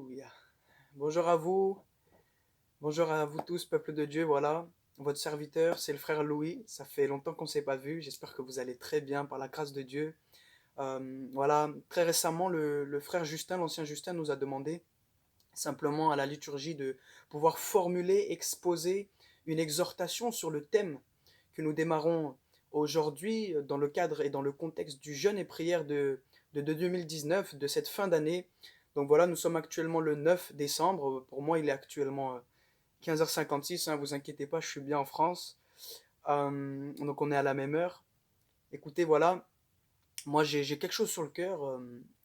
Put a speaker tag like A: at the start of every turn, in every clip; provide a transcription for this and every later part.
A: Alléluia. Bonjour à vous, bonjour à vous tous, peuple de Dieu, voilà. Votre serviteur, c'est le frère Louis. Ça fait longtemps qu'on ne s'est pas vu. J'espère que vous allez très bien par la grâce de Dieu. Voilà, très récemment, le frère Justin, l'ancien Justin, nous a demandé simplement à la liturgie de pouvoir formuler, exposer une exhortation sur le thème que nous démarrons aujourd'hui dans le cadre et dans le contexte du jeûne et prière de 2019, de cette fin d'année. Donc voilà, nous sommes actuellement le 9 décembre. Pour moi, il est actuellement 15h56, hein, vous inquiétez pas, je suis bien en France. Donc on est à la même heure. Écoutez, voilà, moi j'ai quelque chose sur le cœur.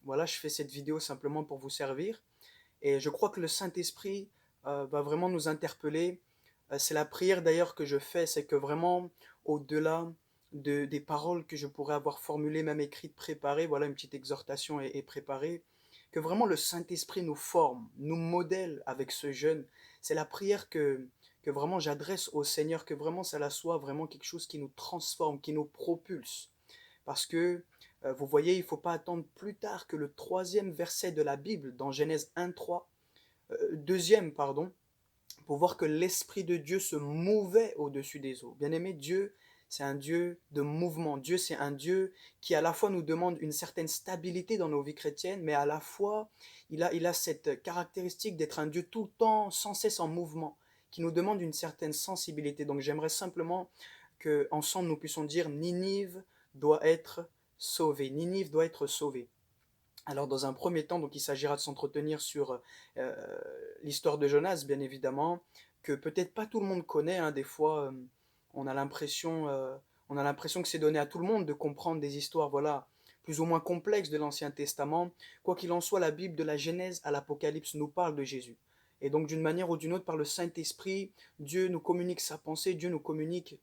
A: Voilà, je fais cette vidéo simplement pour vous servir. Et je crois que le Saint-Esprit va vraiment nous interpeller. C'est la prière d'ailleurs que je fais, c'est que vraiment, au-delà des paroles que je pourrais avoir formulées, même écrites, préparées, voilà une petite exhortation est préparée, que vraiment le Saint-Esprit nous forme, nous modèle avec ce jeûne. C'est la prière que vraiment j'adresse au Seigneur, que vraiment ça soit vraiment quelque chose qui nous transforme, qui nous propulse. Parce que, vous voyez, il ne faut pas attendre plus tard que le troisième verset de la Bible, dans Genèse 1:3, deuxième, pardon, pour voir que l'Esprit de Dieu se mouvait au-dessus des eaux. Bien aimé, Dieu, c'est un Dieu de mouvement. Dieu, c'est un Dieu qui à la fois nous demande une certaine stabilité dans nos vies chrétiennes, mais à la fois, il a cette caractéristique d'être un Dieu tout le temps, sans cesse en mouvement, qui nous demande une certaine sensibilité. Donc j'aimerais simplement qu'ensemble nous puissions dire Ninive doit être sauvée. Ninive doit être sauvée. Alors dans un premier temps, donc il s'agira de s'entretenir sur l'histoire de Jonas, bien évidemment, que peut-être pas tout le monde connaît, hein. Des fois, on a l'impression, euh, on a l'impression que c'est donné à tout le monde de comprendre des histoires, voilà, plus ou moins complexes de l'Ancien Testament. Quoi qu'il en soit, la Bible de la Genèse à l'Apocalypse nous parle de Jésus. Et donc d'une manière ou d'une autre, par le Saint-Esprit, Dieu nous communique sa pensée, Dieu nous communique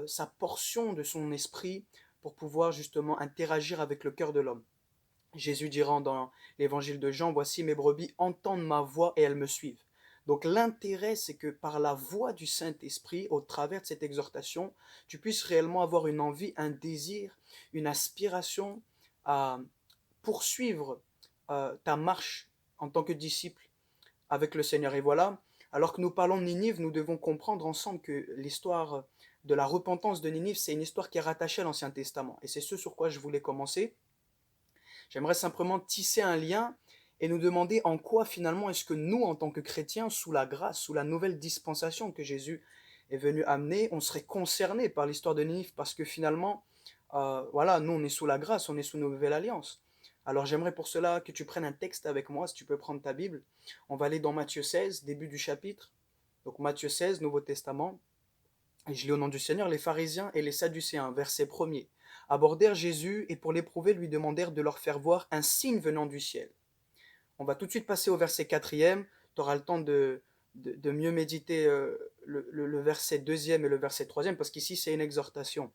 A: sa portion de son esprit pour pouvoir justement interagir avec le cœur de l'homme. Jésus dira dans l'évangile de Jean, voici mes brebis entendent ma voix et elles me suivent. Donc l'intérêt, c'est que par la voix du Saint-Esprit, au travers de cette exhortation, tu puisses réellement avoir une envie, un désir, une aspiration à poursuivre ta marche en tant que disciple avec le Seigneur. Et voilà, alors que nous parlons de Ninive, nous devons comprendre ensemble que l'histoire de la repentance de Ninive, c'est une histoire qui est rattachée à l'Ancien Testament. Et c'est ce sur quoi je voulais commencer. J'aimerais simplement tisser un lien et nous demander en quoi finalement est-ce que nous, en tant que chrétiens, sous la grâce, sous la nouvelle dispensation que Jésus est venu amener, on serait concernés par l'histoire de Ninive parce que finalement, voilà, nous on est sous la grâce, on est sous une nouvelle alliance. Alors j'aimerais pour cela que tu prennes un texte avec moi, si tu peux prendre ta Bible. On va aller dans Matthieu 16, début du chapitre. Donc Matthieu 16, Nouveau Testament. Et je lis au nom du Seigneur, les pharisiens et les sadducéens, verset 1er, abordèrent Jésus et pour l'éprouver lui demandèrent de leur faire voir un signe venant du ciel. On va tout de suite passer au verset 4e, tu auras le temps de mieux méditer le verset 2e et le verset 3e, parce qu'ici c'est une exhortation.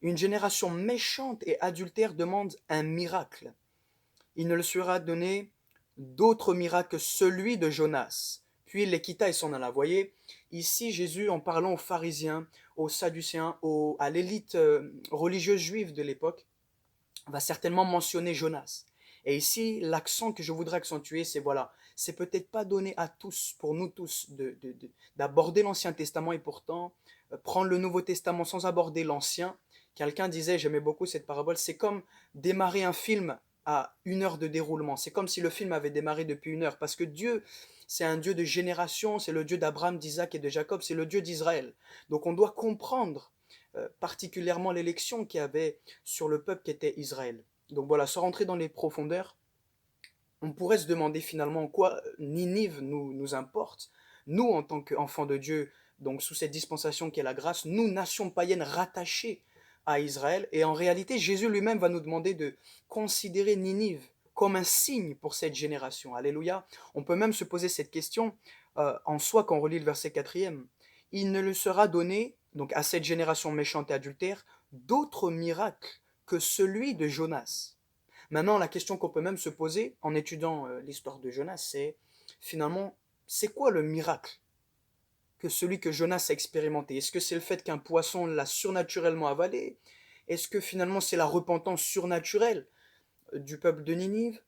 A: Une génération méchante et adultère demande un miracle. Il ne le sera donné d'autre miracle que celui de Jonas. Puis il les quitta et s'en alla. Voyez, ici Jésus, en parlant aux pharisiens, aux sadducéens, à l'élite religieuse juive de l'époque, va certainement mentionner Jonas. Et ici, l'accent que je voudrais accentuer, c'est voilà, c'est peut-être pas donné à tous, pour nous tous, d'aborder l'Ancien Testament et pourtant prendre le Nouveau Testament sans aborder l'Ancien. Quelqu'un disait, j'aimais beaucoup cette parabole, c'est comme démarrer un film à 1 heure de déroulement. C'est comme si le film avait démarré depuis 1 heure, parce que Dieu, c'est un Dieu de génération, c'est le Dieu d'Abraham, d'Isaac et de Jacob, c'est le Dieu d'Israël. Donc on doit comprendre particulièrement l'élection qu'il y avait sur le peuple qui était Israël. Donc voilà, sans rentrer dans les profondeurs, on pourrait se demander finalement en quoi Ninive nous importe. Nous, en tant qu'enfants de Dieu, donc sous cette dispensation qui est la grâce, nous, nation païenne rattachée à Israël, et en réalité, Jésus lui-même va nous demander de considérer Ninive comme un signe pour cette génération. Alléluia. On peut même se poser cette question en soi quand on relit le verset 4e. Il ne le sera donné, donc à cette génération méchante et adultère, d'autres miracles que celui de Jonas. Maintenant, la question qu'on peut même se poser en étudiant l'histoire de Jonas, c'est finalement, c'est quoi le miracle que celui que Jonas a expérimenté? Est-ce que c'est le fait qu'un poisson l'a surnaturellement avalé? Est-ce que finalement c'est la repentance surnaturelle du peuple de Ninive?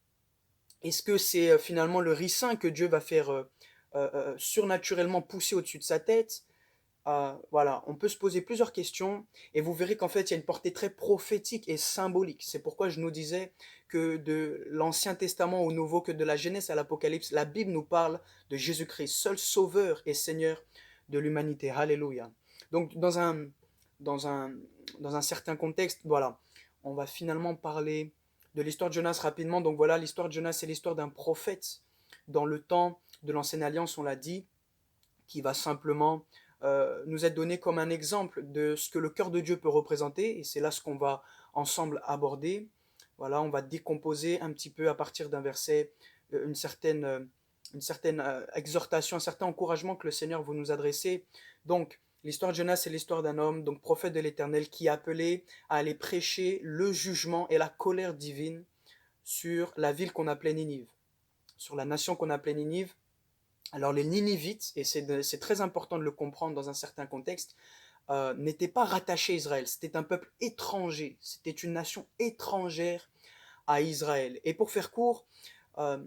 A: Est-ce que c'est finalement le ricin que Dieu va faire surnaturellement pousser au-dessus de sa tête? Voilà, on peut se poser plusieurs questions et vous verrez qu'en fait, il y a une portée très prophétique et symbolique. C'est pourquoi je nous disais que de l'Ancien Testament au Nouveau, que de la Genèse à l'Apocalypse, la Bible nous parle de Jésus-Christ, seul Sauveur et Seigneur de l'humanité. Alléluia. Donc, dans un, dans un certain contexte, voilà, on va finalement parler de l'histoire de Jonas rapidement. Donc voilà, l'histoire de Jonas, c'est l'histoire d'un prophète dans le temps de l'Ancienne Alliance, on l'a dit, qui va simplement nous être donné comme un exemple de ce que le cœur de Dieu peut représenter, et c'est là ce qu'on va ensemble aborder. Voilà, on va décomposer un petit peu à partir d'un verset une certaine exhortation, un certain encouragement que le Seigneur veut nous adresser. Donc, l'histoire de Jonas, c'est l'histoire d'un homme, donc prophète de l'Éternel, qui est appelé à aller prêcher le jugement et la colère divine sur la ville qu'on appelait Ninive, sur la nation qu'on appelait Ninive. Alors les Ninivites, et c'est très important de le comprendre dans un certain contexte, n'étaient pas rattachés à Israël. C'était un peuple étranger, c'était une nation étrangère à Israël. Et pour faire court, euh,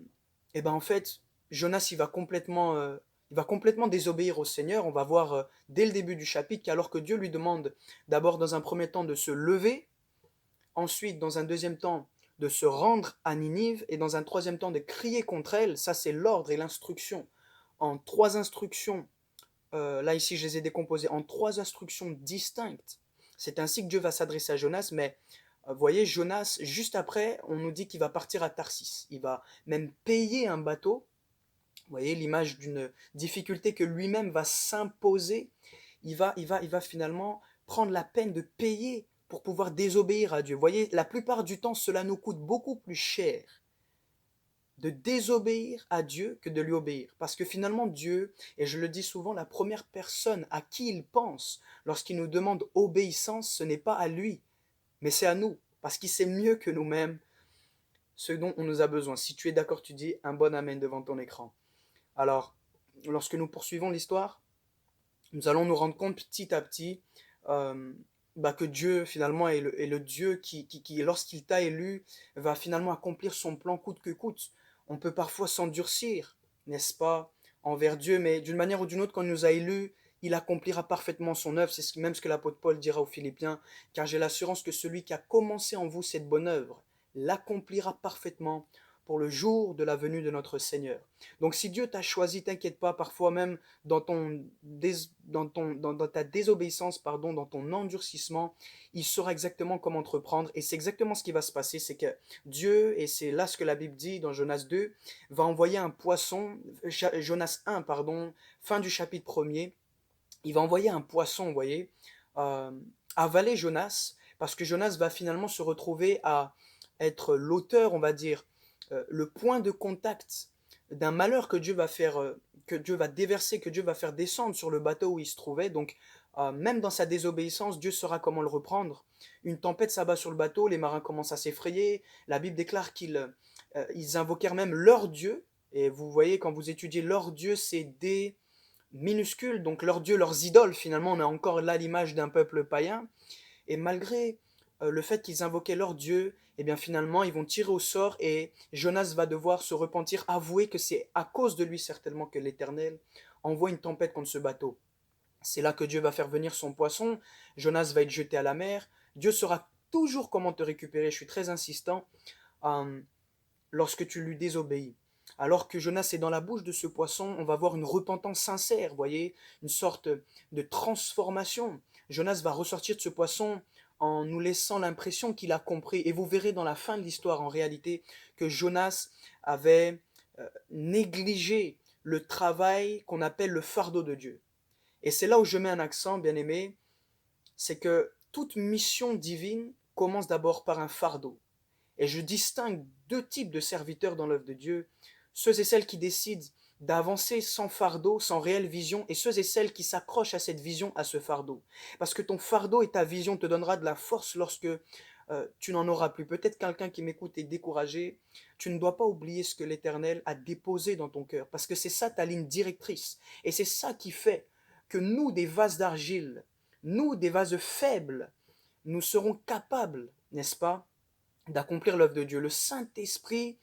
A: et ben en fait, Jonas il va complètement désobéir au Seigneur. On va voir dès le début du chapitre qu'alors que Dieu lui demande d'abord dans un premier temps de se lever, ensuite dans un deuxième temps de se rendre à Ninive et dans un troisième temps de crier contre elle, ça c'est l'ordre et l'instruction en trois instructions. Là ici je les ai décomposées en trois instructions distinctes. C'est ainsi que Dieu va s'adresser à Jonas, mais vous voyez, Jonas, juste après, on nous dit qu'il va partir à Tarsis. Il va même payer un bateau. Vous voyez l'image d'une difficulté que lui-même va s'imposer. Il va finalement prendre la peine de payer pour pouvoir désobéir à Dieu. Vous voyez, la plupart du temps, cela nous coûte beaucoup plus cher de désobéir à Dieu que de lui obéir. Parce que finalement, Dieu, et je le dis souvent, la première personne à qui il pense lorsqu'il nous demande obéissance, ce n'est pas à lui, mais c'est à nous. Parce qu'il sait mieux que nous-mêmes ce dont on nous a besoin. Si tu es d'accord, tu dis un bon amen devant ton écran. Alors, lorsque nous poursuivons l'histoire, nous allons nous rendre compte petit à petit euh, que Dieu finalement est le Dieu qui lorsqu'il t'a élu, va finalement accomplir son plan coûte que coûte. On peut parfois s'endurcir, n'est-ce pas, envers Dieu, mais d'une manière ou d'une autre, quand il nous a élus, il accomplira parfaitement son œuvre. C'est même ce que l'apôtre Paul dira aux Philippiens, car j'ai l'assurance que celui qui a commencé en vous cette bonne œuvre l'accomplira parfaitement pour le jour de la venue de notre Seigneur. Donc si Dieu t'a choisi, t'inquiète pas, parfois même dans dans ta désobéissance, pardon, dans ton endurcissement, il saura exactement comment te reprendre. Et c'est exactement ce qui va se passer, c'est que Dieu, et c'est là ce que la Bible dit dans Jonas 2, va envoyer un poisson, Jonas 1, pardon, fin du chapitre 1er, il va envoyer un poisson, vous voyez, euh, avaler Jonas, parce que Jonas va finalement se retrouver à être l'auteur, on va dire, le point de contact d'un malheur que Dieu va faire, que Dieu va déverser, que Dieu va faire descendre sur le bateau où il se trouvait. Donc, même dans sa désobéissance, Dieu saura comment le reprendre. Une tempête s'abat sur le bateau, les marins commencent à s'effrayer. La Bible déclare qu'ils ils invoquèrent même leur Dieu. Et vous voyez, quand vous étudiez leur Dieu, c'est des minuscules, donc leurs dieux, leurs idoles. Finalement, on a encore là l'image d'un peuple païen. Et malgré le fait qu'ils invoquaient leur Dieu, eh bien finalement, ils vont tirer au sort et Jonas va devoir se repentir, avouer que c'est à cause de lui certainement que l'Éternel envoie une tempête contre ce bateau. C'est là que Dieu va faire venir son poisson, Jonas va être jeté à la mer, Dieu saura toujours comment te récupérer, je suis très insistant, euh, lorsque tu lui désobéis. Alors que Jonas est dans la bouche de ce poisson, on va voir une repentance sincère, vous voyez, une sorte de transformation. Jonas va ressortir de ce poisson en nous laissant l'impression qu'il a compris. Et vous verrez dans la fin de l'histoire, en réalité, que Jonas avait négligé le travail qu'on appelle le fardeau de Dieu. Et c'est là où je mets un accent, bien aimé, c'est que toute mission divine commence d'abord par un fardeau. Et je distingue deux types de serviteurs dans l'œuvre de Dieu, ceux et celles qui décident d'avancer sans fardeau, sans réelle vision, et ceux et celles qui s'accrochent à cette vision, à ce fardeau. Parce que ton fardeau et ta vision te donnera de la force lorsque tu n'en auras plus. Peut-être quelqu'un qui m'écoute est découragé, tu ne dois pas oublier ce que l'Éternel a déposé dans ton cœur, parce que c'est ça ta ligne directrice. Et c'est ça qui fait que nous, des vases d'argile, nous, des vases faibles, nous serons capables, n'est-ce pas, d'accomplir l'œuvre de Dieu. Le Saint-Esprit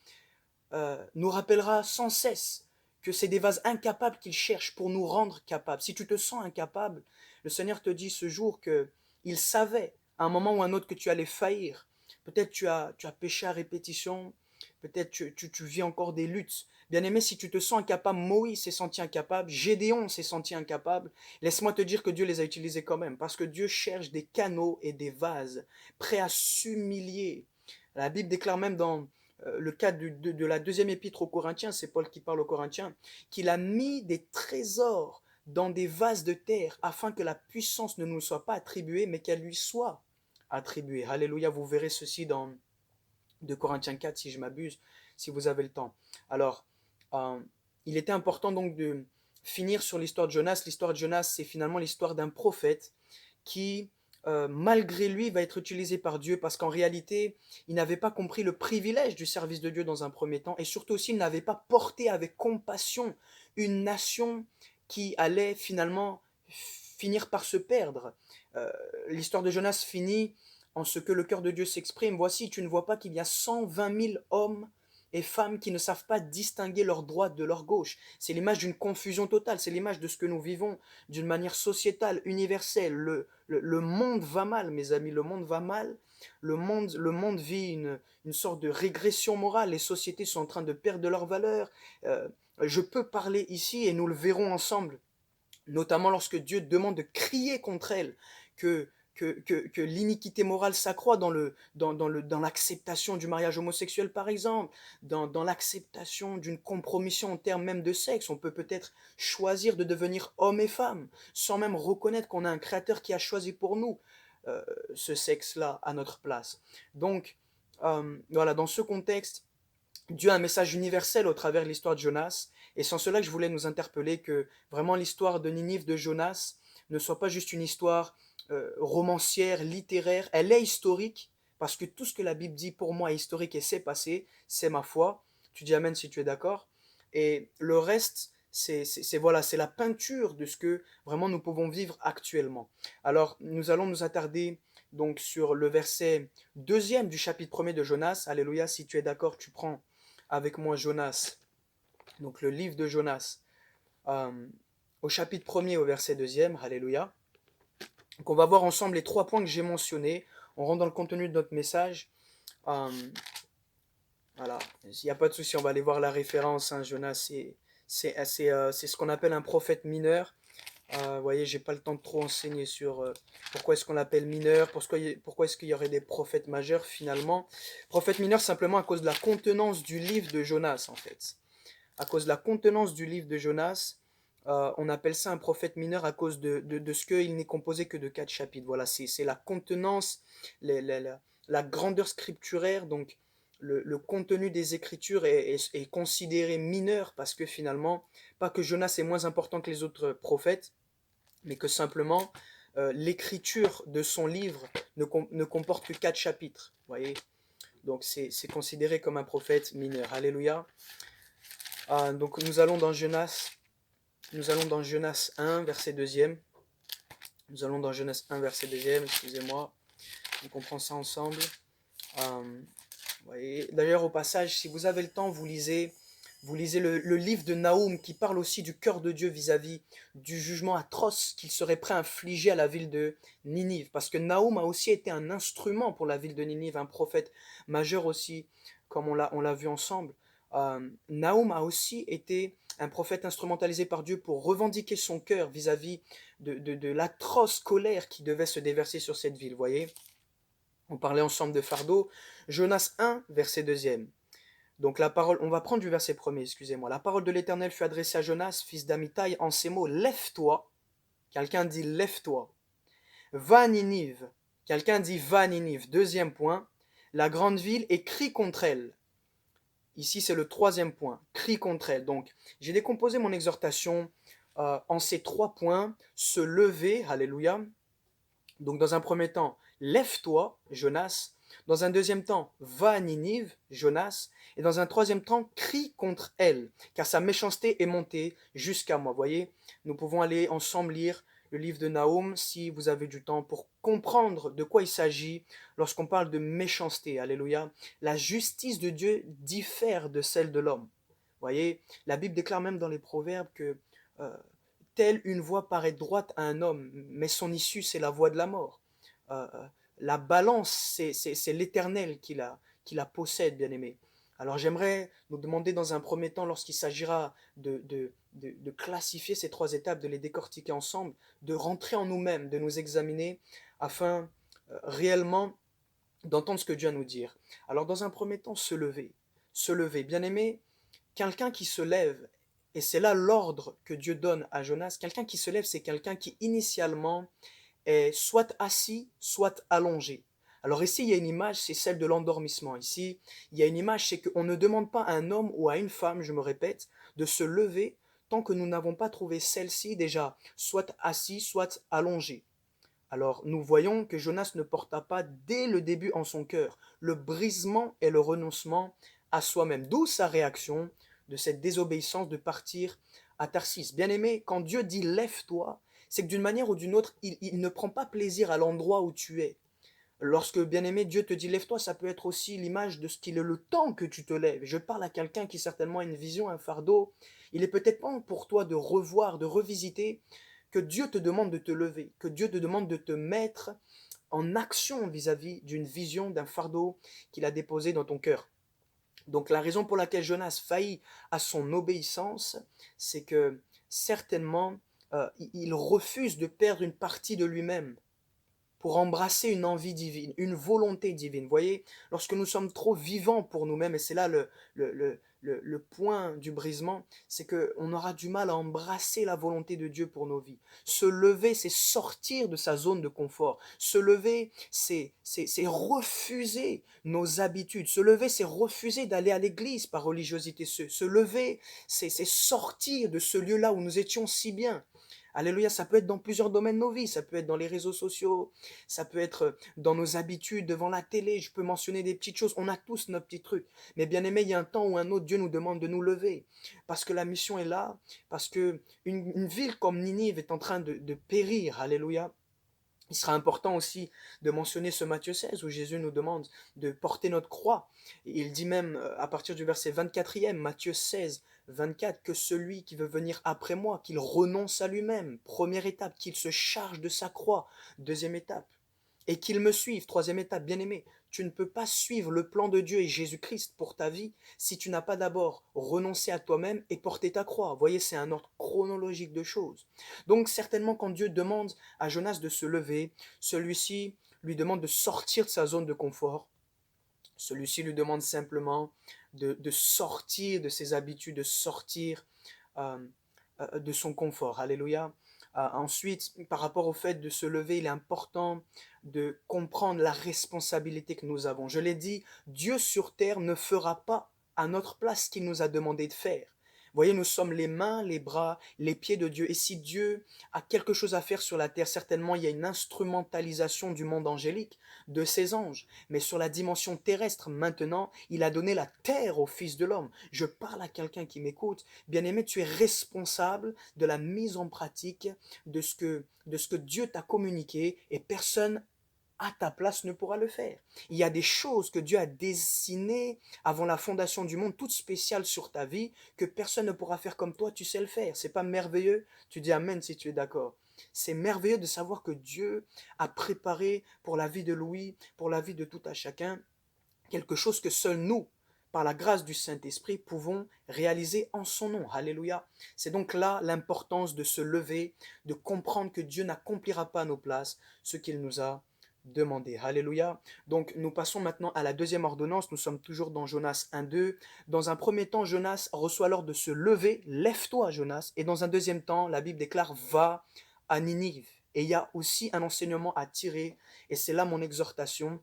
A: nous rappellera sans cesse que c'est des vases incapables qu'il cherche pour nous rendre capables. Si tu te sens incapable, le Seigneur te dit ce jour qu'il savait à un moment ou à un autre que tu allais faillir. Peut-être tu as péché à répétition, peut-être tu vis encore des luttes. Bien-aimé, si tu te sens incapable, Moïse s'est senti incapable, Gédéon s'est senti incapable, laisse-moi te dire que Dieu les a utilisés quand même, parce que Dieu cherche des canaux et des vases prêts à s'humilier. La Bible déclare même dans le cas de la deuxième épître aux Corinthiens, c'est Paul qui parle aux Corinthiens, qu'il a mis des trésors dans des vases de terre afin que la puissance ne nous soit pas attribuée, mais qu'elle lui soit attribuée. Alléluia, vous verrez ceci dans 2 Corinthiens 4, si je m'abuse, si vous avez le temps. Alors, euh, il était important donc de finir sur l'histoire de Jonas. L'histoire de Jonas, c'est finalement l'histoire d'un prophète qui, malgré lui, va être utilisé par Dieu parce qu'en réalité, il n'avait pas compris le privilège du service de Dieu dans un premier temps et surtout aussi, il n'avait pas porté avec compassion une nation qui allait finalement finir par se perdre. L'histoire de Jonas finit en ce que le cœur de Dieu s'exprime. Voici, tu ne vois pas qu'il y a 120 000 hommes et femmes qui ne savent pas distinguer leur droite de leur gauche. C'est l'image d'une confusion totale, c'est l'image de ce que nous vivons d'une manière sociétale, universelle. Le monde va mal, mes amis, le monde va mal. Le monde vit une sorte de régression morale. Les sociétés sont en train de perdre de leur valeur. Je peux parler ici, et nous le verrons ensemble, notamment lorsque Dieu demande de crier contre elles, que l'iniquité morale s'accroît dans l'acceptation du mariage homosexuel, par exemple, dans l'acceptation d'une compromission en termes même de sexe. On peut peut-être choisir de devenir homme et femme, sans même reconnaître qu'on a un créateur qui a choisi pour nous euh, ce sexe-là à notre place. Donc, voilà, dans ce contexte, Dieu a un message universel au travers de l'histoire de Jonas, et c'est en cela que je voulais nous interpeller que vraiment l'histoire de Ninive de Jonas ne soit pas juste une histoire romancière, littéraire, elle est historique, parce que tout ce que la Bible dit pour moi est historique et c'est passé, c'est ma foi. Tu dis Amen si tu es d'accord. Et le reste, voilà, c'est la peinture de ce que vraiment nous pouvons vivre actuellement. Alors, nous allons nous attarder donc sur le verset deuxième du chapitre premier de Jonas. Alléluia, si tu es d'accord, tu prends avec moi Jonas, donc le livre de Jonas, euh, au chapitre premier au verset deuxième. Alléluia. Donc on va voir ensemble les 3 points que j'ai mentionnés. On rentre dans le contenu de notre message. Euh, voilà, il n'y a pas de souci, on va aller voir la référence. Hein. Jonas, c'est ce qu'on appelle un prophète mineur. Vous voyez, j'ai pas le temps de trop enseigner sur pourquoi est-ce qu'on l'appelle mineur, pourquoi est-ce qu'il y aurait des prophètes majeurs finalement. Prophète mineur simplement à cause de la contenance du livre de Jonas en fait. À cause de la contenance du livre de Jonas, on appelle ça un prophète mineur à cause de ce qu'il n'est composé que de 4 chapitres. Voilà, c'est la contenance, la grandeur scripturaire, donc le contenu des Écritures est considéré mineur parce que finalement, pas que Jonas est moins important que les autres prophètes, mais que simplement l'écriture de son livre ne comporte que 4 chapitres. Voyez, donc c'est considéré comme un prophète mineur. Alléluia. Donc nous allons dans Jonas 1, verset 2e. Nous allons dans Jonas 1, verset 2e, excusez-moi. On comprend ça ensemble. Voyez. D'ailleurs, au passage, si vous avez le temps, vous lisez le livre de Naoum qui parle aussi du cœur de Dieu vis-à-vis du jugement atroce qu'il serait prêt à infliger à la ville de Ninive. Parce que Naoum a aussi été un instrument pour la ville de Ninive, un prophète majeur aussi, comme on l'a vu ensemble. Naoum a aussi été un prophète instrumentalisé par Dieu pour revendiquer son cœur vis-à-vis de l'atroce colère qui devait se déverser sur cette ville. Voyez, on parlait ensemble de fardeau. Jonas 1, verset 2e. Donc la parole, on va prendre du verset 1er, excusez-moi. La parole de l'Éternel fut adressée à Jonas, fils d'Amittai, en ces mots: lève-toi. Quelqu'un dit lève-toi. Va à Ninive. Quelqu'un dit va à Ninive. Deuxième point, la grande ville, et crie contre elle. Ici, c'est le 3e point, crie contre elle. Donc, j'ai décomposé mon exhortation en ces 3 points. Se lever, alléluia. Donc, dans un premier temps, lève-toi, Jonas. Dans un deuxième temps, va à Ninive, Jonas. Et dans un troisième temps, crie contre elle, car sa méchanceté est montée jusqu'à moi. Voyez, nous pouvons aller ensemble lire le livre de Naoum, si vous avez du temps, pour comprendre de quoi il s'agit lorsqu'on parle de méchanceté. Alléluia. La justice de Dieu diffère de celle de l'homme. Vous voyez, la Bible déclare même dans les Proverbes que euh, telle une voie paraît droite à un homme, mais son issue, c'est la voie de la mort. Euh, euh, la balance, c'est l'Éternel qui la possède, bien-aimé. Alors j'aimerais nous demander dans un premier temps, lorsqu'il s'agira de classifier ces trois étapes, de les décortiquer ensemble, de rentrer en nous-mêmes, de nous examiner, afin réellement d'entendre ce que Dieu a à nous dire. Alors dans un premier temps, se lever. Se lever. Bien-aimé, quelqu'un qui se lève, et c'est là l'ordre que Dieu donne à Jonas, quelqu'un qui se lève, c'est quelqu'un qui initialement est soit assis, soit allongé. Alors ici, il y a une image, c'est celle de l'endormissement. Ici, il y a une image, c'est qu'on ne demande pas à un homme ou à une femme, je me répète, de se lever tant que nous n'avons pas trouvé celle-ci déjà, soit assis, soit allongé. Alors nous voyons que Jonas ne porta pas dès le début en son cœur le brisement et le renoncement à soi-même, d'où sa réaction de cette désobéissance de partir à Tarsis. Bien-aimé, quand Dieu dit lève-toi, c'est que d'une manière ou d'une autre, il ne prend pas plaisir à l'endroit où tu es. Lorsque, bien-aimé, Dieu te dit lève-toi, ça peut être aussi l'image de ce qu'il est le temps que tu te lèves. Je parle à quelqu'un qui certainement a une vision, un fardeau. Il est peut-être temps pour toi de revoir, de revisiter, que Dieu te demande de te lever, que Dieu te demande de te mettre en action vis-à-vis d'une vision, d'un fardeau qu'il a déposé dans ton cœur. Donc la raison pour laquelle Jonas faillit à son obéissance, c'est que certainement, il refuse de perdre une partie de lui-même pour embrasser une envie divine, une volonté divine. Vous voyez, lorsque nous sommes trop vivants pour nous-mêmes, et c'est là le point du brisement, c'est qu'on aura du mal à embrasser la volonté de Dieu pour nos vies. Se lever, c'est sortir de sa zone de confort. Se lever, c'est refuser nos habitudes. Se lever, c'est refuser d'aller à l'église par religiosité. Se lever, c'est sortir de ce lieu-là où nous étions si bien. Alléluia, ça peut être dans plusieurs domaines de nos vies, ça peut être dans les réseaux sociaux, ça peut être dans nos habitudes, devant la télé, je peux mentionner des petites choses, on a tous nos petits trucs. Mais bien aimé, il y a un temps ou un autre, Dieu nous demande de nous lever, parce que la mission est là, parce que une ville comme Ninive est en train de périr, alléluia. Il sera important aussi de mentionner ce Matthieu 16 où Jésus nous demande de porter notre croix. Et il dit même à partir du verset 24e, Matthieu 16, 24, que celui qui veut venir après moi, qu'il renonce à lui-même. Première étape, qu'il se charge de sa croix. Deuxième étape, et qu'il me suive. Troisième étape, bien-aimé, tu ne peux pas suivre le plan de Dieu et Jésus-Christ pour ta vie si tu n'as pas d'abord renoncé à toi-même et porté ta croix. Vous voyez, c'est un ordre chronologique de choses. Donc certainement quand Dieu demande à Jonas de se lever, celui-ci lui demande de sortir de sa zone de confort. Celui-ci lui demande simplement de sortir de ses habitudes, de sortir euh, de son confort. Alléluia. Ensuite, par rapport au fait de se lever, il est important de comprendre la responsabilité que nous avons. Je l'ai dit, Dieu sur terre ne fera pas à notre place ce qu'il nous a demandé de faire. Vous voyez, nous sommes les mains, les bras, les pieds de Dieu. Et si Dieu a quelque chose à faire sur la terre, certainement il y a une instrumentalisation du monde angélique, de ses anges. Mais sur la dimension terrestre, maintenant, il a donné la terre au Fils de l'homme. Je parle à quelqu'un qui m'écoute. Bien-aimé, tu es responsable de la mise en pratique de ce que Dieu t'a communiqué et personne à ta place ne pourra le faire. Il y a des choses que Dieu a dessinées avant la fondation du monde, toutes spéciales sur ta vie, que personne ne pourra faire comme toi, tu sais le faire. C'est pas merveilleux? Tu dis amen si tu es d'accord. C'est merveilleux de savoir que Dieu a préparé pour la vie de Louis, pour la vie de tout à chacun, quelque chose que seuls nous, par la grâce du Saint-Esprit, pouvons réaliser en son nom. Alléluia. C'est donc là l'importance de se lever, de comprendre que Dieu n'accomplira pas à nos places ce qu'il nous a demandé. Alléluia. Donc nous passons maintenant à la deuxième ordonnance. Nous sommes toujours dans Jonas 1-2. Dans un premier temps, Jonas reçoit l'ordre de se lever. Lève-toi, Jonas. Et dans un deuxième temps, la Bible déclare va à Ninive. Et il y a aussi un enseignement à tirer. Et c'est là mon exhortation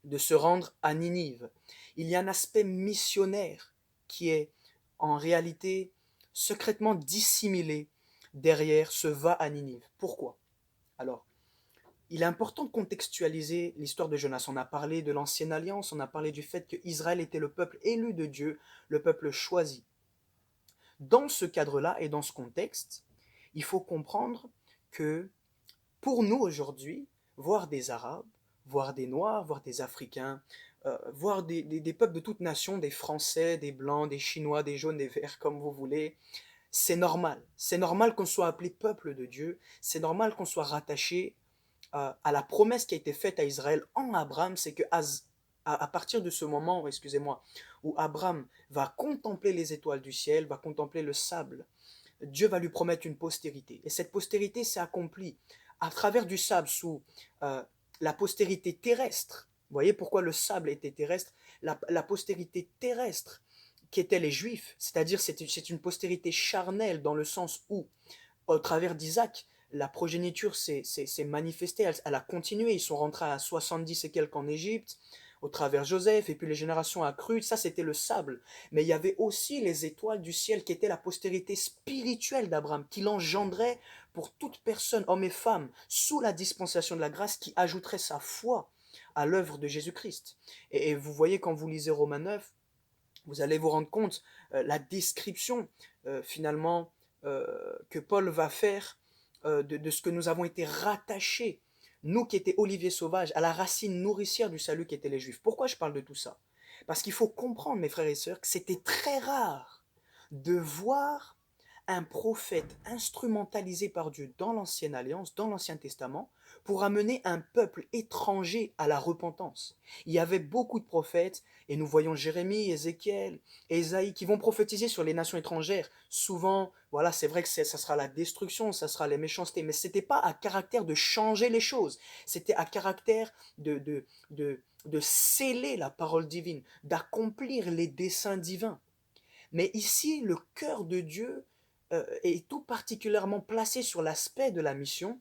A: de se rendre à Ninive. Il y a un aspect missionnaire qui est en réalité secrètement dissimulé derrière ce va à Ninive. Pourquoi? Alors, il est important de contextualiser l'histoire de Jonas. On a parlé de l'ancienne alliance, on a parlé du fait que Israël était le peuple élu de Dieu, le peuple choisi. Dans ce cadre-là et dans ce contexte, il faut comprendre que pour nous aujourd'hui, voir des Arabes, voir des Noirs, voir des Africains, voir des peuples de toutes nations, des Français, des Blancs, des Chinois, des jaunes, des verts, comme vous voulez, c'est normal. C'est normal qu'on soit appelé peuple de Dieu, c'est normal qu'on soit rattaché à la promesse qui a été faite à Israël en Abraham, c'est que à partir de ce moment, excusez-moi, où Abraham va contempler les étoiles du ciel, va contempler le sable, Dieu va lui promettre une postérité. Et cette postérité s'est accomplie à travers du sable sous euh, la postérité terrestre. Vous voyez pourquoi le sable était terrestre? La postérité terrestre qui étaient les Juifs, c'est-à-dire c'est une postérité charnelle dans le sens où, au travers d'Isaac, la progéniture s'est manifestée, elle a continué, ils sont rentrés à 70 et quelques en Égypte, au travers Joseph, et puis les générations accrues, ça c'était le sable. Mais il y avait aussi les étoiles du ciel qui étaient la postérité spirituelle d'Abraham, qui l'engendrait pour toute personne, homme et femme, sous la dispensation de la grâce, qui ajouterait sa foi à l'œuvre de Jésus-Christ. Et vous voyez quand vous lisez Romains 9, vous allez vous rendre compte la description finalement que Paul va faire de ce que nous avons été rattachés, nous qui étions oliviers sauvages, à la racine nourricière du salut qui étaient les Juifs. Pourquoi je parle de tout ça? Parce qu'il faut comprendre, mes frères et sœurs, que c'était très rare de voir un prophète instrumentalisé par Dieu dans l'Ancienne Alliance, dans l'Ancien Testament, pour amener un peuple étranger à la repentance. Il y avait beaucoup de prophètes, et nous voyons Jérémie, Ézéchiel, Ésaïe, qui vont prophétiser sur les nations étrangères. Souvent, voilà, c'est vrai que ça sera la destruction, ça sera les méchancetés, mais ce n'était pas à caractère de changer les choses, c'était à caractère de sceller la parole divine, d'accomplir les desseins divins. Mais ici, le cœur de Dieu est tout particulièrement placé sur l'aspect de la mission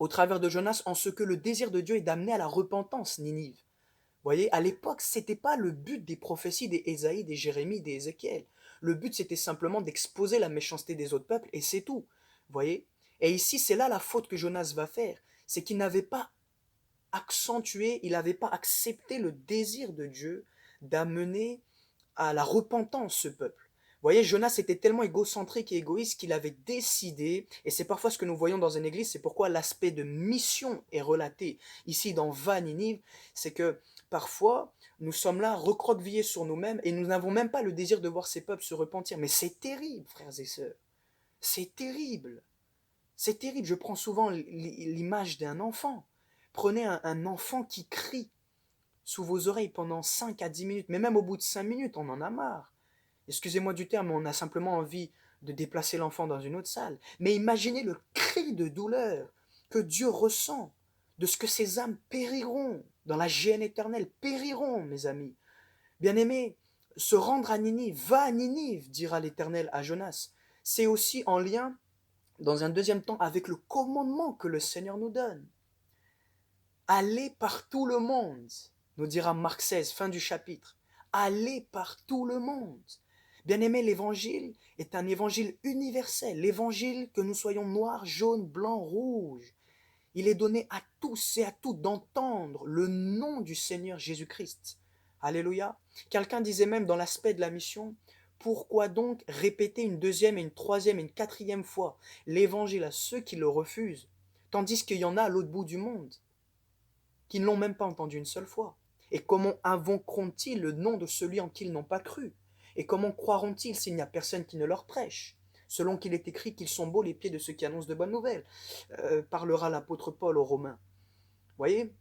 A: au travers de Jonas, en ce que le désir de Dieu est d'amener à la repentance Ninive. Vous voyez, à l'époque, ce n'était pas le but des prophéties des Ésaïe, des Jérémie, des Ézéchiel. Le but, c'était simplement d'exposer la méchanceté des autres peuples, et c'est tout. Vous voyez? Et ici, c'est là la faute que Jonas va faire. C'est qu'il n'avait pas accentué, il n'avait pas accepté le désir de Dieu d'amener à la repentance ce peuple. Vous voyez, Jonas était tellement égocentrique et égoïste qu'il avait décidé, et c'est parfois ce que nous voyons dans une église, c'est pourquoi l'aspect de mission est relaté ici dans Va Ninive, c'est que parfois nous sommes là recroquevillés sur nous-mêmes et nous n'avons même pas le désir de voir ces peuples se repentir. Mais c'est terrible, frères et sœurs, c'est terrible, c'est terrible. Je prends souvent l'image d'un enfant. Prenez un enfant qui crie sous vos oreilles pendant 5 à 10 minutes, mais même au bout de 5 minutes, on en a marre. Excusez-moi du terme, on a simplement envie de déplacer l'enfant dans une autre salle. Mais imaginez le cri de douleur que Dieu ressent de ce que ces âmes périront dans la géhenne éternelle, périront, mes amis. Bien-aimés, se rendre à Ninive, va à Ninive, dira l'Éternel à Jonas. C'est aussi en lien, dans un deuxième temps, avec le commandement que le Seigneur nous donne. Allez par tout le monde, nous dira Marc 16, fin du chapitre. Allez par tout le monde. Bien-aimé, l'évangile est un évangile universel. L'évangile, que nous soyons noirs, jaunes, blancs, rouges. Il est donné à tous et à toutes d'entendre le nom du Seigneur Jésus-Christ. Alléluia. Quelqu'un disait même dans l'aspect de la mission, pourquoi donc répéter une deuxième et une troisième et une quatrième fois l'évangile à ceux qui le refusent, tandis qu'il y en a à l'autre bout du monde qui ne l'ont même pas entendu une seule fois. Et comment invoqueront-ils le nom de celui en qui ils n'ont pas cru? Et comment croiront-ils s'il n'y a personne qui ne leur prêche? Selon qu'il est écrit qu'ils sont beaux les pieds de ceux qui annoncent de bonnes nouvelles, parlera l'apôtre Paul aux Romains. Vous voyez?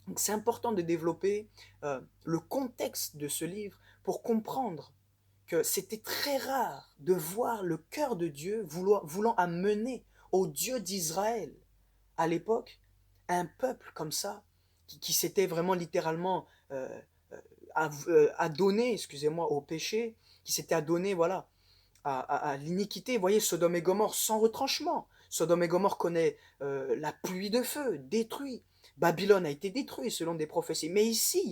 A: Donc c'est important de développer le contexte de ce livre pour comprendre que c'était très rare de voir le cœur de Dieu voulant amener au Dieu d'Israël à l'époque un peuple comme ça qui s'était vraiment littéralement adonné, excusez-moi, au péché, qui s'était adonné, voilà, à l'iniquité. Vous voyez, Sodome et Gomorre sans retranchement. Sodome et Gomorre connaît la pluie de feu, détruit. Babylone a été détruit selon des prophéties. Mais ici, il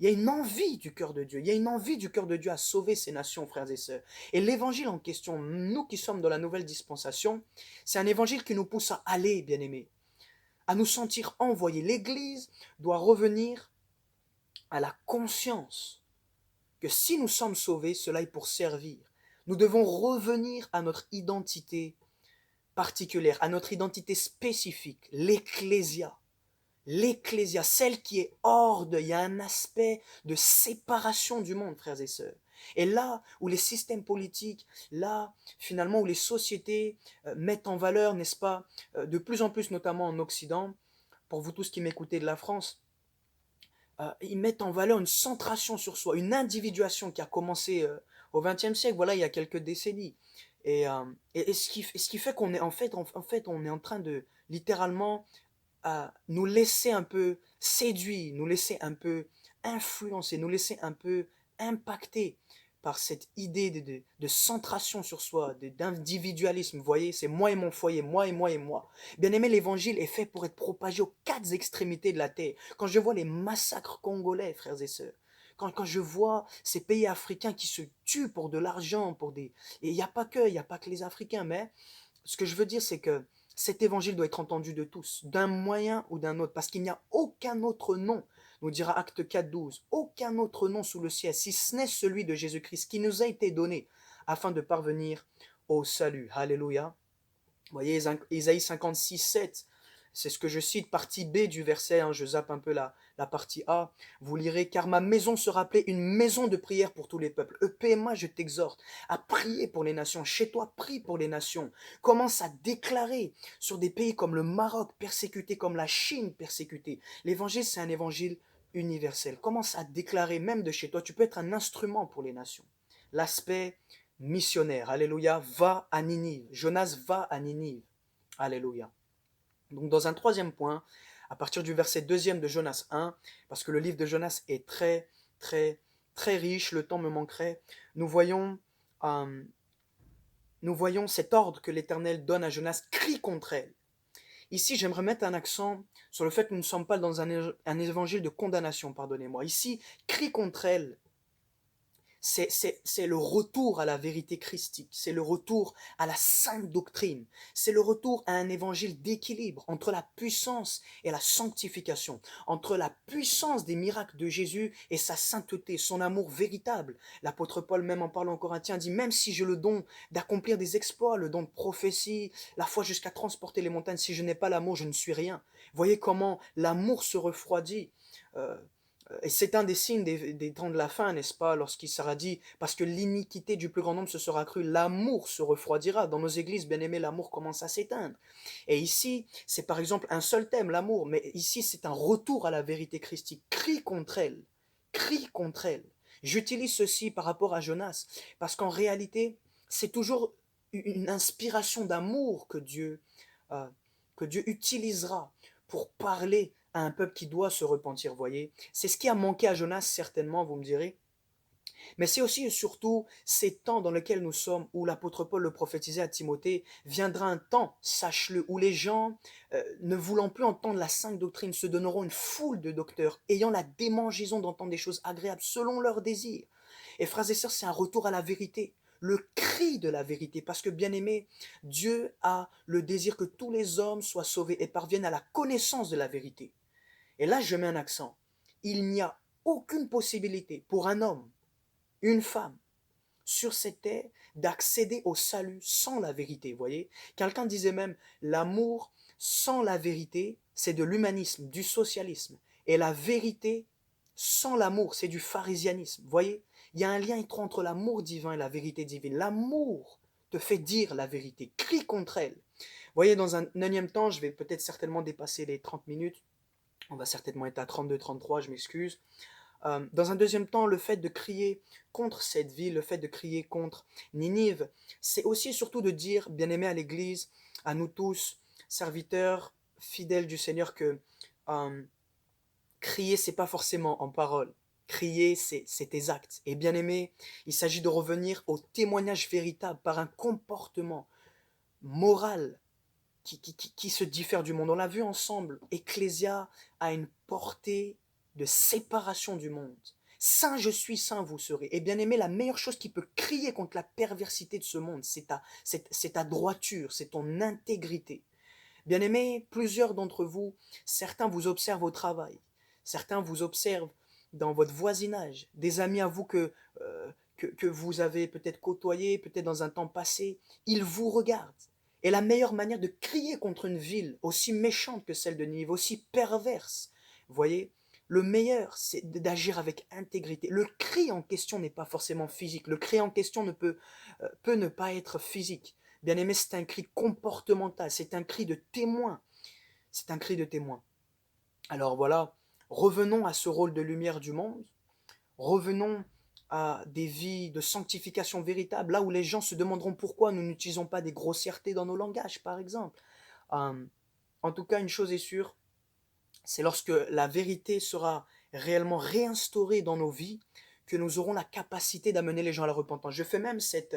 A: y a une envie du cœur de Dieu. Il y a une envie du cœur de Dieu à sauver ces nations, frères et sœurs. Et l'évangile en question, nous qui sommes dans la nouvelle dispensation, c'est un évangile qui nous pousse à aller, bien-aimés, à nous sentir envoyés. L'Église doit revenir à la conscience que si nous sommes sauvés, cela est pour servir. Nous devons revenir à notre identité particulière, à notre identité spécifique, l'ecclésia. L'ecclésia, celle qui est hors de, il y a un aspect de séparation du monde, frères et sœurs. Et là où les systèmes politiques, là finalement où les sociétés mettent en valeur, n'est-ce pas, de plus en plus notamment en Occident, pour vous tous qui m'écoutez de la France, ils mettent en valeur une centration sur soi, une individuation qui a commencé au XXe siècle, voilà, il y a quelques décennies. Et ce qui fait qu'on est en fait, on est en train de littéralement nous laisser un peu séduire, nous laisser un peu influencer, nous laisser un peu impacter par cette idée de centration sur soi, d'individualisme. Vous voyez, c'est moi et mon foyer, moi et moi et moi. Bien aimé, l'évangile est fait pour être propagé aux quatre extrémités de la terre. Quand je vois les massacres congolais, frères et sœurs, quand je vois ces pays africains qui se tuent pour de l'argent, pour des... Et il n'y a pas que, il n'y a pas que les Africains, mais ce que je veux dire, c'est que cet évangile doit être entendu de tous, d'un moyen ou d'un autre, parce qu'il n'y a aucun autre nom, nous dira Acte 4, 12, aucun autre nom sous le ciel, si ce n'est celui de Jésus-Christ, qui nous a été donné afin de parvenir au salut. Alléluia. Vous voyez, Isaïe 56, 7, c'est ce que je cite, partie B du verset, hein, je zappe un peu la partie A, vous lirez, car ma maison sera appelée une maison de prière pour tous les peuples. EPMA, je t'exhorte à prier pour les nations. Chez toi, prie pour les nations. Commence à déclarer sur des pays comme le Maroc, persécutés, comme la Chine, persécutée. L'évangile, c'est un évangile universel. Commence à déclarer, même de chez toi, tu peux être un instrument pour les nations. L'aspect missionnaire, alléluia, va à Ninive. Jonas va à Ninive, alléluia. Donc dans un troisième point, à partir du verset 2 de Jonas 1, parce que le livre de Jonas est très, très, très riche, le temps me manquerait, nous voyons cet ordre que l'Éternel donne à Jonas, crie contre elle. Ici, j'aimerais mettre un accent sur le fait que nous ne sommes pas dans un évangile de condamnation, pardonnez-moi. Ici, crie contre elle. C'est le retour à la vérité christique, c'est le retour à la sainte doctrine, c'est le retour à un évangile d'équilibre entre la puissance et la sanctification, entre la puissance des miracles de Jésus et sa sainteté, son amour véritable. L'apôtre Paul, même en parlant aux Corinthiens, dit, même si j'ai le don d'accomplir des exploits, le don de prophétie, la foi jusqu'à transporter les montagnes, si je n'ai pas l'amour, je ne suis rien. Voyez comment l'amour se refroidit. Et c'est un des signes des temps de la fin, n'est-ce pas, lorsqu'il sera dit, parce que l'iniquité du plus grand nombre se sera accrue, l'amour se refroidira. Dans nos églises, bien aimés, l'amour commence à s'éteindre. Et ici, c'est par exemple un seul thème, l'amour, mais ici, c'est un retour à la vérité christique. Crie contre elle, crie contre elle. J'utilise ceci par rapport à Jonas, parce qu'en réalité, c'est toujours une inspiration d'amour que Dieu utilisera pour parler à un peuple qui doit se repentir, voyez. C'est ce qui a manqué à Jonas, certainement, vous me direz. Mais c'est aussi et surtout ces temps dans lesquels nous sommes, où l'apôtre Paul le prophétisait à Timothée, viendra un temps, sache-le, où les gens, ne voulant plus entendre la sainte doctrine, se donneront une foule de docteurs, ayant la démangeaison d'entendre des choses agréables selon leurs désirs. Et frères et sœurs, c'est un retour à la vérité, le cri de la vérité, parce que bien aimé, Dieu a le désir que tous les hommes soient sauvés et parviennent à la connaissance de la vérité. Et là, je mets un accent. Il n'y a aucune possibilité pour un homme, une femme, sur cette terre, d'accéder au salut sans la vérité. Vous voyez, quelqu'un disait même, l'amour sans la vérité, c'est de l'humanisme, du socialisme. Et la vérité sans l'amour, c'est du pharisianisme. Vous voyez, il y a un lien étroit entre l'amour divin et la vérité divine. L'amour te fait dire la vérité, crie contre elle. Vous voyez, dans un énième temps, je vais peut-être certainement dépasser les 30 minutes. On va certainement être à 32, 33, je m'excuse. Dans un deuxième temps, le fait de crier contre cette ville, le fait de crier contre Ninive, c'est aussi et surtout de dire, bien aimé à l'Église, à nous tous, serviteurs fidèles du Seigneur, que crier, c'est pas forcément en parole. Crier, c'est tes actes. Et bien aimé, il s'agit de revenir au témoignage véritable par un comportement moral qui se diffère du monde. On l'a vu ensemble, Ecclésia a une portée de séparation du monde. Saint je suis, saint vous serez. Et bien aimé, la meilleure chose qui peut crier contre la perversité de ce monde, c'est ta droiture, c'est ton intégrité. Bien aimé, plusieurs d'entre vous, certains vous observent au travail, certains vous observent dans votre voisinage, des amis à vous que vous avez peut-être côtoyés, peut-être dans un temps passé, ils vous regardent. Et la meilleure manière de crier contre une ville aussi méchante que celle de Ninive, aussi perverse, vous voyez, le meilleur, c'est d'agir avec intégrité. Le cri en question n'est pas forcément physique. Le cri en question peut ne pas être physique. Bien aimé, c'est un cri comportemental, c'est un cri de témoin. C'est un cri de témoin. Alors voilà, revenons à ce rôle de lumière du monde. Revenons à des vies de sanctification véritable, là où les gens se demanderont pourquoi nous n'utilisons pas des grossièretés dans nos langages, par exemple. En tout cas, une chose est sûre, c'est lorsque la vérité sera réellement réinstaurée dans nos vies que nous aurons la capacité d'amener les gens à la repentance. Je fais même cette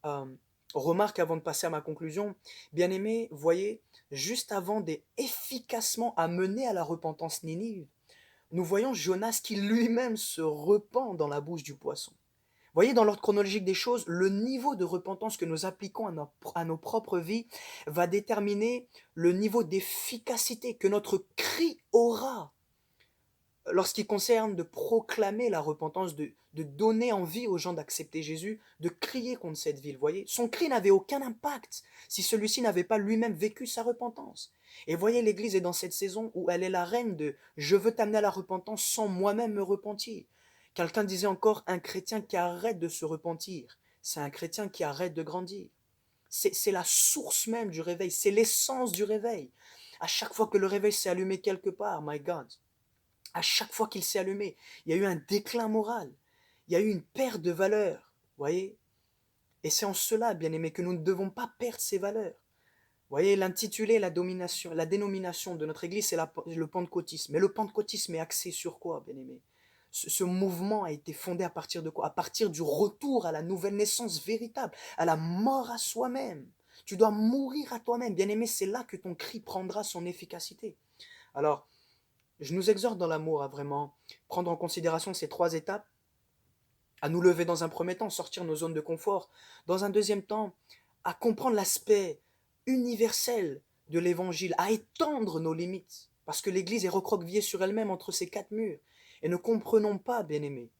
A: euh, remarque avant de passer à ma conclusion. Bien aimé, voyez, juste avant d'efficacement amener à la repentance Ninive, nous voyons Jonas qui lui-même se repent dans la bouche du poisson. Voyez, dans l'ordre chronologique des choses, le niveau de repentance que nous appliquons à nos propres vies va déterminer le niveau d'efficacité que notre cri aura lorsqu'il concerne de proclamer la repentance, de donner envie aux gens d'accepter Jésus, de crier contre cette ville. Voyez, son cri n'avait aucun impact si celui-ci n'avait pas lui-même vécu sa repentance. Et voyez, l'Église est dans cette saison où elle est la reine de « je veux t'amener à la repentance sans moi-même me repentir ». Quelqu'un disait encore « un chrétien qui arrête de se repentir, c'est un chrétien qui arrête de grandir ». C'est la source même du réveil, c'est l'essence du réveil. À chaque fois que le réveil s'est allumé quelque part, my God, à chaque fois qu'il s'est allumé, il y a eu un déclin moral, il y a eu une perte de valeur, voyez. Et c'est en cela, bien aimé, que nous ne devons pas perdre ces valeurs. Voyez, l'intitulé, la dénomination de notre église, c'est le pentecôtisme. Mais le pentecôtisme est axé sur quoi, bien aimé? Ce mouvement a été fondé à partir de quoi? À partir du retour à la nouvelle naissance véritable, à la mort à soi-même. Tu dois mourir à toi-même, bien aimé, c'est là que ton cri prendra son efficacité. Alors, je nous exhorte dans l'amour à vraiment prendre en considération ces 3 étapes, à nous lever dans un premier temps, sortir nos zones de confort, dans un deuxième temps, à comprendre l'aspect universel de l'évangile, à étendre nos limites, parce que l'Église est recroquevillée sur elle-même entre ces 4 murs, et ne comprenons pas, bien-aimés,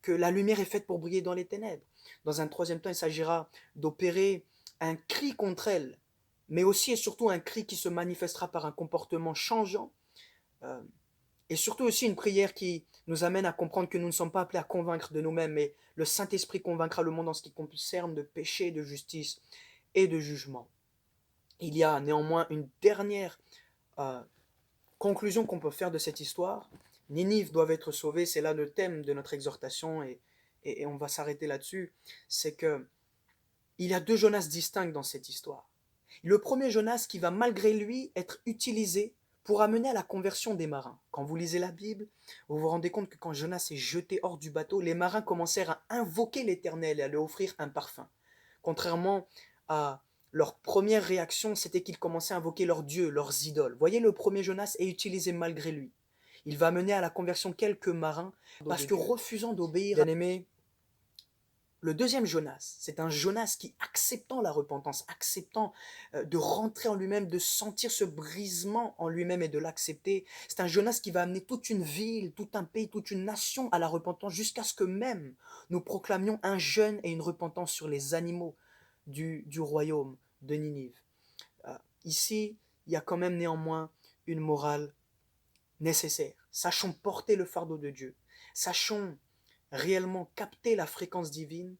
A: que la lumière est faite pour briller dans les ténèbres. Dans un troisième temps, il s'agira d'opérer un cri contre elle, mais aussi et surtout un cri qui se manifestera par un comportement changeant, et surtout aussi une prière qui nous amène à comprendre que nous ne sommes pas appelés à convaincre de nous-mêmes, mais le Saint-Esprit convaincra le monde en ce qui concerne de péché, de justice et de jugement. Il y a néanmoins une dernière euh, conclusion qu'on peut faire de cette histoire. Ninive doit être sauvée, c'est là le thème de notre exhortation et on va s'arrêter là-dessus. C'est que il y a 2 Jonas distincts dans cette histoire. Le premier Jonas qui va malgré lui être utilisé pour amener à la conversion des marins. Quand vous lisez la Bible, vous vous rendez compte que quand Jonas est jeté hors du bateau, les marins commencèrent à invoquer l'Éternel et à lui offrir un parfum. Contrairement à leur première réaction, c'était qu'ils commençaient à invoquer leurs dieux, leurs idoles. Voyez, le premier Jonas est utilisé malgré lui. Il va mener à la conversion quelques marins parce que refusant d'obéir, bien aimé, le deuxième Jonas, c'est un Jonas qui, acceptant la repentance, acceptant de rentrer en lui-même, de sentir ce brisement en lui-même et de l'accepter, c'est un Jonas qui va amener toute une ville, tout un pays, toute une nation à la repentance jusqu'à ce que même nous proclamions un jeûne et une repentance sur les animaux du royaume de Ninive. Ici, il y a quand même néanmoins une morale nécessaire. Sachons porter le fardeau de Dieu. Sachons réellement capter la fréquence divine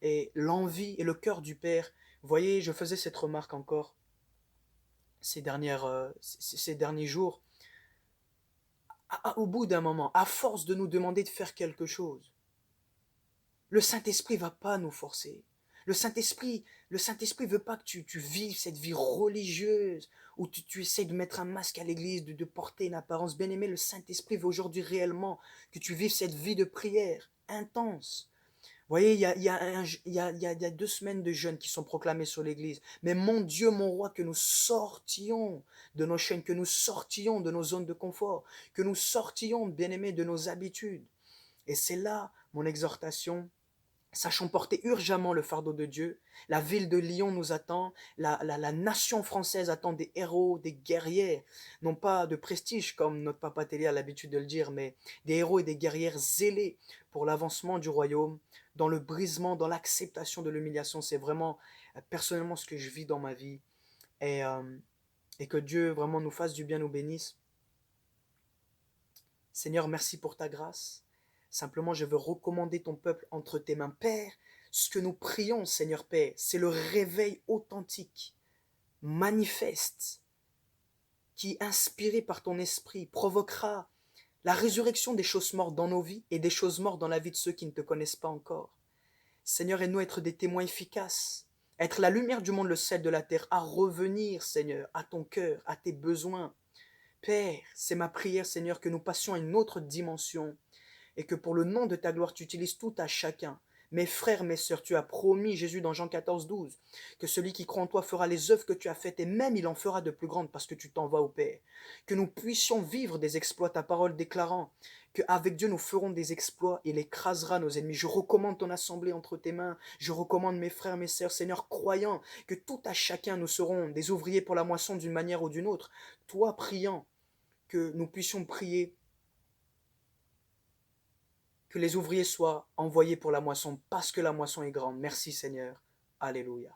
A: et l'envie et le cœur du Père. Vous voyez, je faisais cette remarque encore ces derniers jours. Au bout d'un moment, à force de nous demander de faire quelque chose, le Saint-Esprit ne va pas nous forcer. Le Saint-Esprit ne veut pas que tu vives cette vie religieuse où tu essaies de mettre un masque à l'église, de porter une apparence bien aimée. Le Saint-Esprit veut aujourd'hui réellement que tu vives cette vie de prière intense. Vous voyez, il y a 2 semaines de jeûne qui sont proclamées sur l'église. Mais mon Dieu, mon roi, que nous sortions de nos chaînes, que nous sortions de nos zones de confort, que nous sortions, bien aimés, de nos habitudes. Et c'est là mon exhortation Sachons porter urgemment le fardeau de Dieu. La ville de Lyon nous attend, la nation française attend des héros, des guerrières, non pas de prestige comme notre papa Télé a l'habitude de le dire, mais des héros et des guerrières zélés pour l'avancement du royaume, dans le brisement, dans l'acceptation de l'humiliation. C'est vraiment personnellement ce que je vis dans ma vie. Et, euh, et que Dieu vraiment nous fasse du bien, nous bénisse. Seigneur, merci pour ta grâce. Simplement, je veux recommander ton peuple entre tes mains. Père, ce que nous prions, Seigneur Père, c'est le réveil authentique, manifeste, qui, inspiré par ton esprit, provoquera la résurrection des choses mortes dans nos vies et des choses mortes dans la vie de ceux qui ne te connaissent pas encore. Seigneur, aide-nous à être des témoins efficaces, à être la lumière du monde, le sel de la terre, à revenir, Seigneur, à ton cœur, à tes besoins. Père, c'est ma prière, Seigneur, que nous passions à une autre dimension et que pour le nom de ta gloire, tu utilises tout à chacun. Mes frères, mes sœurs, tu as promis, Jésus, dans Jean 14, 12, que celui qui croit en toi fera les œuvres que tu as faites et même il en fera de plus grandes parce que tu t'en vas au Père. Que nous puissions vivre des exploits, ta parole déclarant qu'avec Dieu nous ferons des exploits, il écrasera nos ennemis. Je recommande ton assemblée entre tes mains, je recommande mes frères, mes sœurs, Seigneur, croyant que tout à chacun nous serons des ouvriers pour la moisson d'une manière ou d'une autre. Toi, priant, que nous puissions prier que les ouvriers soient envoyés pour la moisson parce que la moisson est grande. Merci Seigneur. Alléluia.